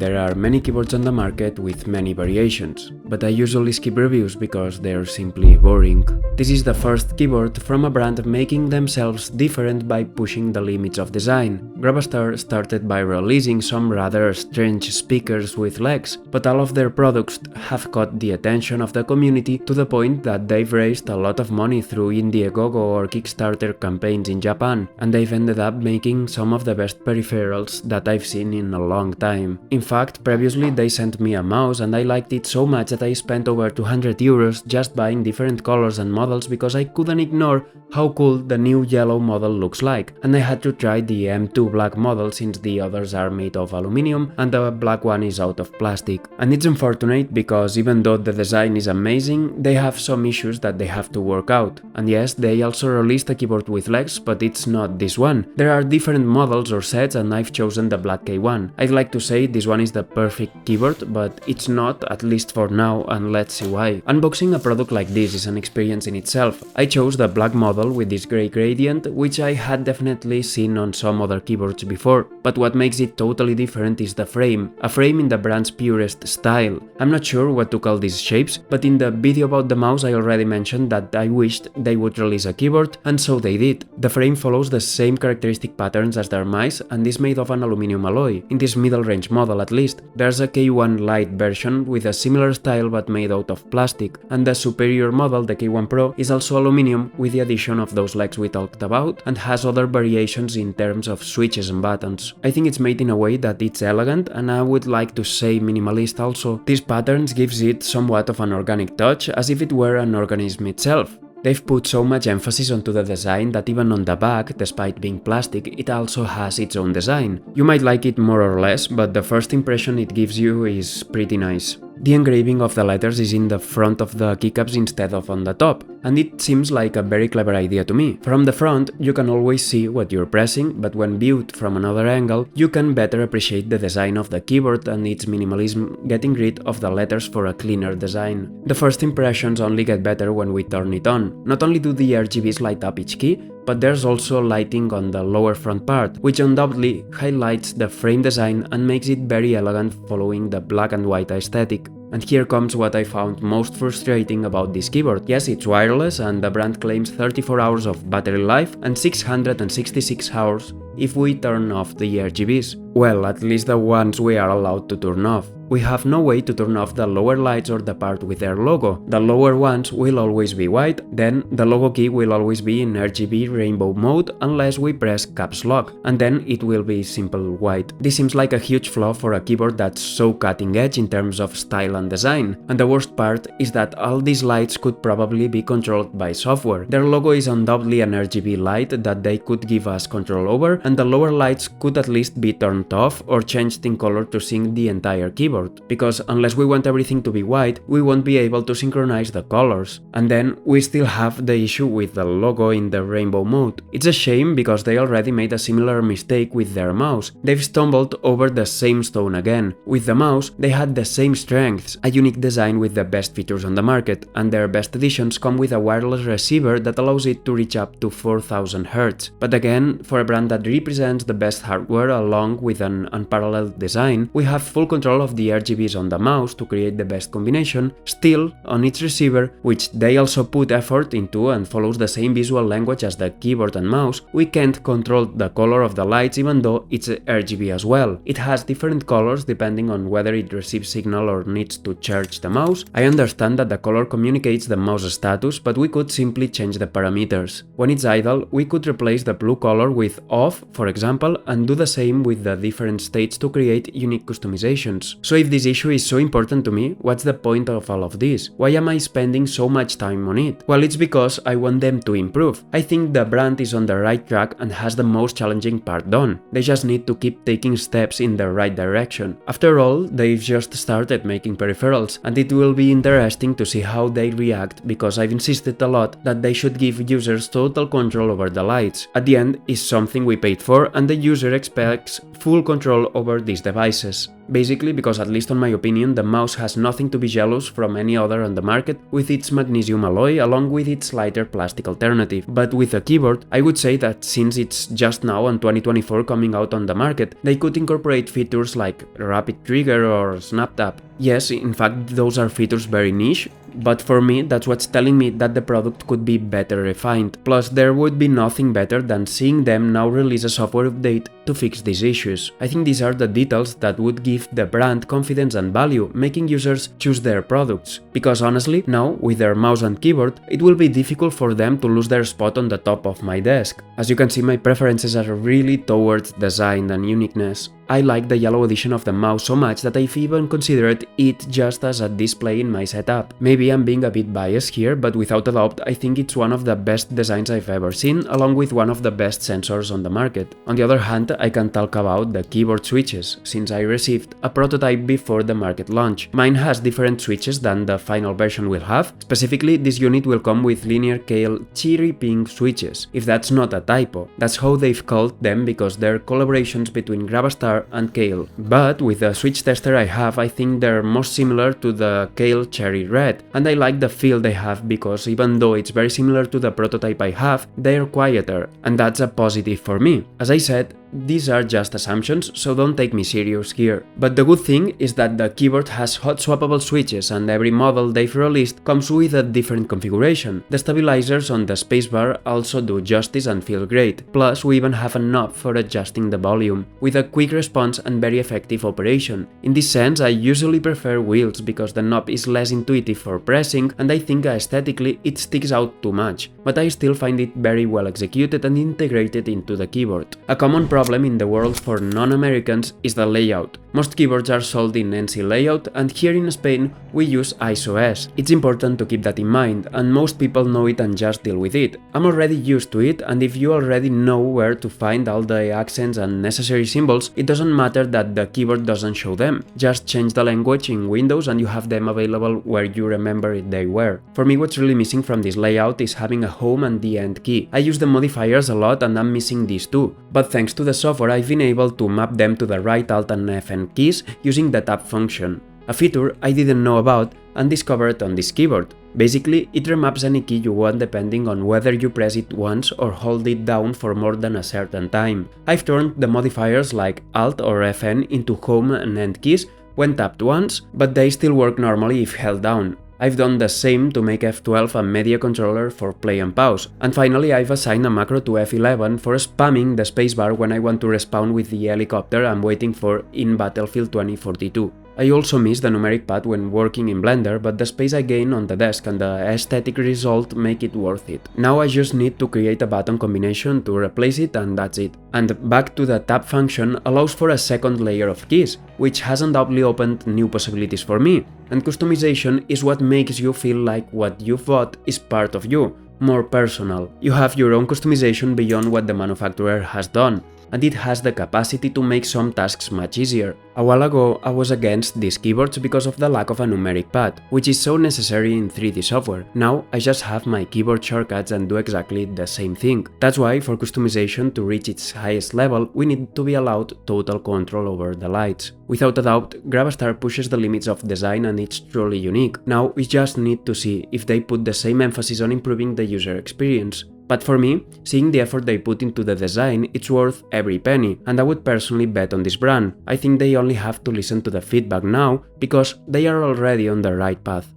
There are many keyboards on the market with many variations, but I usually skip reviews because they're simply boring. This is the first keyboard from a brand making themselves different by pushing the limits of design. Gravastar started by releasing some rather strange speakers with legs, but all of their products have caught the attention of the community to the point that they've raised a lot of money through Indiegogo or Kickstarter campaigns in Japan, and they've ended up making some of the best peripherals that I've seen in a long time. In fact, previously they sent me a mouse and I liked it so much that I spent over 200 euros just buying different colors and models because I couldn't ignore how cool the new yellow model looks like, and I had to try the M2 black model since the others are made of aluminum and the black one is out of plastic. And it's unfortunate because even though the design is amazing, they have some issues that they have to work out. And yes, they also released a keyboard with legs, but it's not this one. There are different models or sets and I've chosen the black K1. I'd like to say this one is the perfect keyboard, but it's not, at least for now, and let's see why. Unboxing a product like this is an experience in itself. I chose the black model with this grey gradient, which I had definitely seen on some other keyboards before, but what makes it totally different is the frame, a frame in the brand's purest style. I'm not sure what to call these shapes, but in the video about the mouse I already mentioned that I wished they would release a keyboard, and so they did. The frame follows the same characteristic patterns as their mice and is made of an aluminum alloy, in this middle range model at least. There's a K1 Lite version with a similar style but made out of plastic, and the superior model, the K1 Pro, is also aluminum with the addition of those legs we talked about and has other variations in terms of switches and buttons. I think it's made in a way that it's elegant, and I would like to say minimalist also. These patterns gives it somewhat of an organic touch, as if it were an organism itself. They've put so much emphasis onto the design that even on the back, despite being plastic, it also has its own design. You might like it more or less, but the first impression it gives you is pretty nice. The engraving of the letters is in the front of the keycaps instead of on the top, and it seems like a very clever idea to me. From the front, you can always see what you're pressing, but when viewed from another angle, you can better appreciate the design of the keyboard and its minimalism, getting rid of the letters for a cleaner design. The first impressions only get better when we turn it on. Not only do the RGBs light up each key, but there's also lighting on the lower front part, which undoubtedly highlights the frame design and makes it very elegant following the black and white aesthetic. And here comes what I found most frustrating about this keyboard. Yes, it's wireless and the brand claims 34 hours of battery life and 666 hours if we turn off the RGBs. Well, at least the ones we are allowed to turn off. We have no way to turn off the lower lights or the part with their logo. The lower ones will always be white, then the logo key will always be in RGB rainbow mode unless we press caps lock, and then it will be simple white. This seems like a huge flaw for a keyboard that's so cutting edge in terms of style and design, and the worst part is that all these lights could probably be controlled by software. Their logo is undoubtedly an RGB light that they could give us control over, and the lower lights could at least be turned off or changed in color to sync the entire keyboard. Because unless we want everything to be white, we won't be able to synchronize the colors. And then we still have the issue with the logo in the rainbow mode. It's a shame because they already made a similar mistake with their mouse. They've stumbled over the same stone again. With the mouse, they had the same strengths, a unique design with the best features on the market, and their best editions come with a wireless receiver that allows it to reach up to 4000 Hz. But again, for a brand that represents the best hardware along with an unparalleled design, we have full control of the RGBs on the mouse to create the best combination, still on its receiver, which they also put effort into and follows the same visual language as the keyboard and mouse. We can't control the color of the lights even though it's RGB as well. It has different colors depending on whether it receives signal or needs to charge the mouse. I understand that the color communicates the mouse status, but we could simply change the parameters. When it's idle, we could replace the blue color with off, for example, and do the same with the different states to create unique customizations. So if this issue is so important to me, what's the point of all of this? Why am I spending so much time on it? Well, it's because I want them to improve. I think the brand is on the right track and has the most challenging part done. They just need to keep taking steps in the right direction. After all, they've just started making peripherals, and it will be interesting to see how they react because I've insisted a lot that they should give users total control over the lights. At the end, it's something we pay paid for, and the user expects full control over these devices. Basically because, at least on my opinion, the mouse has nothing to be jealous from any other on the market with its magnesium alloy along with its lighter plastic alternative. But with a keyboard, I would say that since it's just now in 2024 coming out on the market, they could incorporate features like rapid trigger or snap tap. Yes, in fact, those are features very niche, but for me, that's what's telling me that the product could be better refined. Plus, there would be nothing better than seeing them now release a software update to fix these issues. I think these are the details that would give the brand confidence and value, making users choose their products. Because honestly, now, with their mouse and keyboard, it will be difficult for them to lose their spot on the top of my desk. As you can see, my preferences are really towards design and uniqueness. I like the yellow edition of the mouse so much that I've even considered it just as a display in my setup. Maybe I'm being a bit biased here, but without a doubt, I think it's one of the best designs I've ever seen, along with one of the best sensors on the market. On the other hand, I can talk about the keyboard switches, since I received a prototype before the market launch. Mine has different switches than the final version will have. Specifically, this unit will come with linear Kale cherry pink switches. If that's not a typo, that's how they've called them because they're collaborations between Gravastar and Kale. But with the switch tester I have, I think they're most similar to the Kale cherry red, and I like the feel they have because even though it's very similar to the prototype I have, they're quieter, and that's a positive for me. As I said, these are just assumptions, so don't take me serious here. But the good thing is that the keyboard has hot swappable switches, and every model they've released comes with a different configuration. The stabilizers on the spacebar also do justice and feel great, plus we even have a knob for adjusting the volume, with a quick response and very effective operation. In this sense, I usually prefer wheels because the knob is less intuitive for pressing, and I think aesthetically it sticks out too much, but I still find it very well executed and integrated into the keyboard. A common problem in the world for non-Americans is the layout. Most keyboards are sold in NC layout, and here in Spain we use ISO-S. It's important to keep that in mind, and most people know it and just deal with it. I'm already used to it, and if you already know where to find all the accents and necessary symbols, it doesn't matter that the keyboard doesn't show them. Just change the language in Windows and you have them available where you remember they were. For me, what's really missing from this layout is having a home and the end key. I use the modifiers a lot and I'm missing these too, but thanks to the software I've been able to map them to the right Alt and Fn keys using the tab function, a feature I didn't know about and discovered on this keyboard. Basically, it remaps any key you want depending on whether you press it once or hold it down for more than a certain time. I've turned the modifiers like Alt or Fn into home and end keys when tapped once, but they still work normally if held down. I've done the same to make F12 a media controller for play and pause, and finally I've assigned a macro to F11 for spamming the spacebar when I want to respawn with the helicopter I'm waiting for in Battlefield 2042. I also miss the numeric pad when working in Blender, but the space I gain on the desk and the aesthetic result make it worth it. Now I just need to create a button combination to replace it and that's it. And back to the tab function allows for a second layer of keys, which has undoubtedly opened new possibilities for me. And customization is what makes you feel like what you've bought is part of you, more personal. You have your own customization beyond what the manufacturer has done, and it has the capacity to make some tasks much easier. A while ago, I was against these keyboards because of the lack of a numeric pad, which is so necessary in 3D software. Now, I just have my keyboard shortcuts and do exactly the same thing. That's why, for customization to reach its highest level, we need to be allowed total control over the lights. Without a doubt, Gravastar pushes the limits of design and it's truly unique. Now, we just need to see if they put the same emphasis on improving the user experience. But for me, seeing the effort they put into the design, it's worth every penny, and I would personally bet on this brand. I think they only have to listen to the feedback now, because they are already on the right path.